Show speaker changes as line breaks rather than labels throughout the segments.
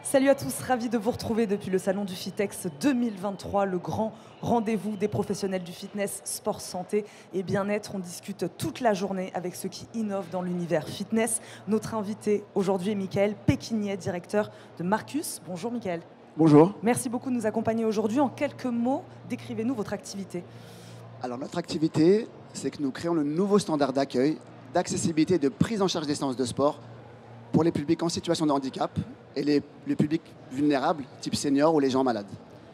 Salut à tous, ravi de vous retrouver depuis le salon du Fitex 2023, le grand rendez-vous des professionnels du fitness, sport, santé et bien-être. On discute toute la journée avec ceux qui innovent dans l'univers fitness. Notre invité aujourd'hui est Michael Péquinier, directeur de Marcus. Bonjour Michael.
Bonjour.
Merci beaucoup de nous accompagner aujourd'hui. En quelques mots, décrivez-nous votre activité.
Alors notre activité, c'est que nous créons le nouveau standard d'accueil, d'accessibilité et de prise en charge des séances de sport pour les publics en situation de handicap et les publics vulnérables, type seniors ou les gens malades.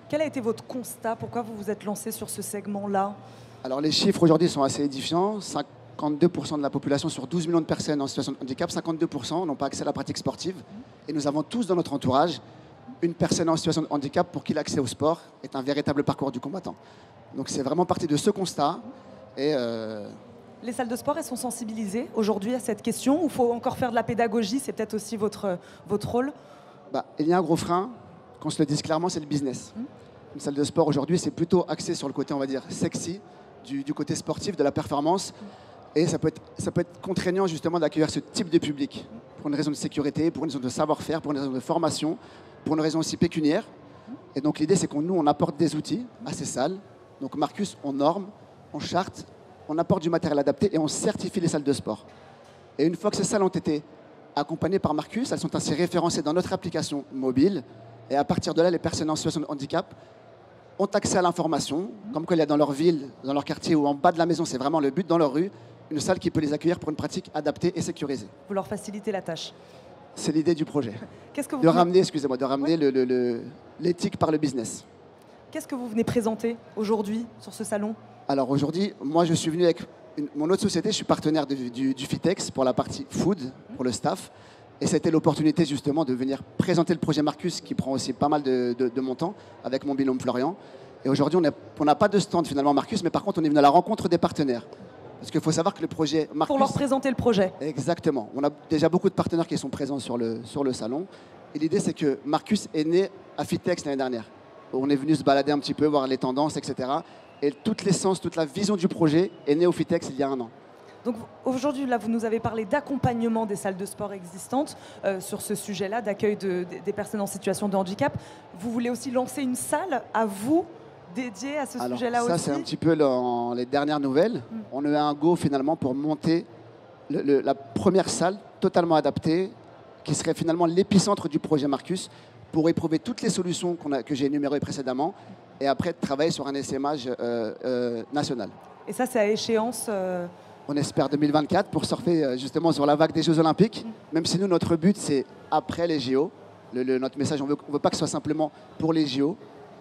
Quel a été votre constat? Pourquoi vous vous êtes lancé sur ce segment-là?
Alors les chiffres aujourd'hui sont assez édifiants. 52% de la population sur 12 millions de personnes en situation de handicap, 52% n'ont pas accès à la pratique sportive. Et nous avons tous dans notre entourage une personne en situation de handicap pour qui l'accès au sport est un véritable parcours du combattant. Donc c'est vraiment parti de ce constat. Et
Les salles de sport, elles sont sensibilisées aujourd'hui à cette question? Ou il faut encore faire de la pédagogie? C'est peut-être aussi votre rôle?
Il y a un gros frein, qu'on se le dise clairement, c'est le business. Une salle de sport aujourd'hui, c'est plutôt axé sur le côté, on va dire, sexy, du côté sportif, de la performance. Et ça peut être contraignant justement d'accueillir ce type de public pour une raison de sécurité, pour une raison de savoir-faire, pour une raison de formation, pour une raison aussi pécuniaire. Et donc l'idée, c'est qu'on on apporte des outils à ces salles. Donc Marcus, on norme, on charte, on apporte du matériel adapté et on certifie les salles de sport. Et une fois que ces salles ont été accompagnées par Marcus, elles sont ainsi référencées dans notre application mobile. Et à partir de là, les personnes en situation de handicap ont accès à l'information, comme qu'il y a dans leur ville, dans leur quartier ou en bas de la maison, c'est vraiment le but, dans leur rue, une salle qui peut les accueillir pour une pratique adaptée et sécurisée.
Vous leur facilitez la tâche.
C'est l'idée du projet.
Qu'est-ce que vous
De ramener l'éthique par le business.
Qu'est-ce que vous venez présenter aujourd'hui sur ce salon?
Alors aujourd'hui, moi je suis venu avec mon autre société, je suis partenaire du Fitex pour la partie food, pour le staff. Et c'était l'opportunité justement de venir présenter le projet Marcus qui prend aussi pas mal de mon temps avec mon binôme Florian. Et aujourd'hui, on n'a pas de stand finalement Marcus, mais par contre on est venu à la rencontre des partenaires. Parce qu'il faut savoir que le projet Marcus...
Pour leur présenter le projet.
Exactement. On a déjà beaucoup de partenaires qui sont présents sur le salon. Et l'idée c'est que Marcus est né à Fitex l'année dernière. On est venu se balader un petit peu, voir les tendances, etc. Et toute l'essence, toute la vision du projet est née au Fitex il y a un an.
Donc aujourd'hui, là, vous nous avez parlé d'accompagnement des salles de sport existantes sur ce sujet-là, d'accueil des personnes en situation de handicap. Vous voulez aussi lancer une salle à vous dédiée à ce sujet-là aussi?
Ça, c'est un petit peu dans les dernières nouvelles. On a eu un go finalement pour monter la première salle totalement adaptée qui serait finalement l'épicentre du projet Marcus pour éprouver toutes les solutions que j'ai énumérées précédemment et après travailler sur un essaimage national. Et
ça, c'est à échéance
On espère 2024 pour surfer justement sur la vague des Jeux Olympiques, même si nous, notre but, c'est après les JO. Notre message, on veut pas que ce soit simplement pour les JO,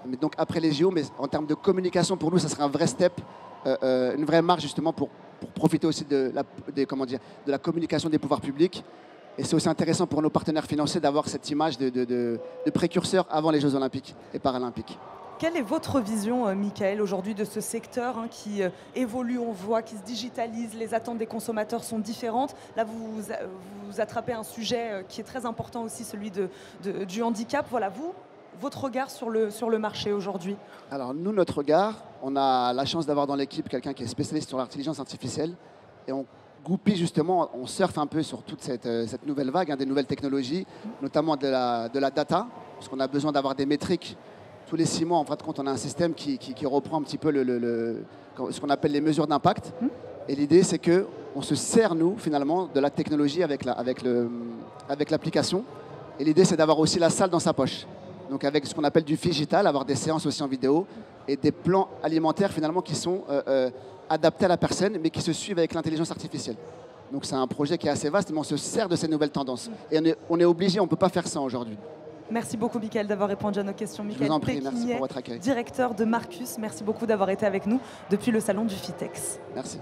mais donc après les JO, mais en termes de communication, pour nous, ça serait un vrai step, une vraie marche justement pour profiter aussi de la communication des pouvoirs publics. Et c'est aussi intéressant pour nos partenaires financiers d'avoir cette image de précurseur avant les Jeux Olympiques et Paralympiques.
Quelle est votre vision, Michael, aujourd'hui de ce secteur qui évolue, on voit, qui se digitalise, les attentes des consommateurs sont différentes. Là, vous attrapez un sujet qui est très important aussi, celui du handicap. Voilà, votre regard sur le marché aujourd'hui?
Alors nous, notre regard, on a la chance d'avoir dans l'équipe quelqu'un qui est spécialiste sur l'intelligence artificielle et on goupille justement, on surfe un peu sur toute cette nouvelle vague, des nouvelles technologies, notamment de la data, parce qu'on a besoin d'avoir des métriques. Tous les 6 mois, en fin de compte, on a un système qui reprend un petit peu ce qu'on appelle les mesures d'impact. Et l'idée, c'est qu'on se sert, nous, finalement, de la technologie avec l'application. Et l'idée, c'est d'avoir aussi la salle dans sa poche. Donc avec ce qu'on appelle du digital, avoir des séances aussi en vidéo et des plans alimentaires, finalement, qui sont adaptés à la personne, mais qui se suivent avec l'intelligence artificielle. Donc c'est un projet qui est assez vaste, mais on se sert de ces nouvelles tendances. Et on est obligé, on ne peut pas faire ça aujourd'hui.
Merci beaucoup, Michael, d'avoir répondu à nos questions.
Je vous en prie, merci pour votre accueil.
Directeur de Marcus, merci beaucoup d'avoir été avec nous depuis le salon du Fitex.
Merci.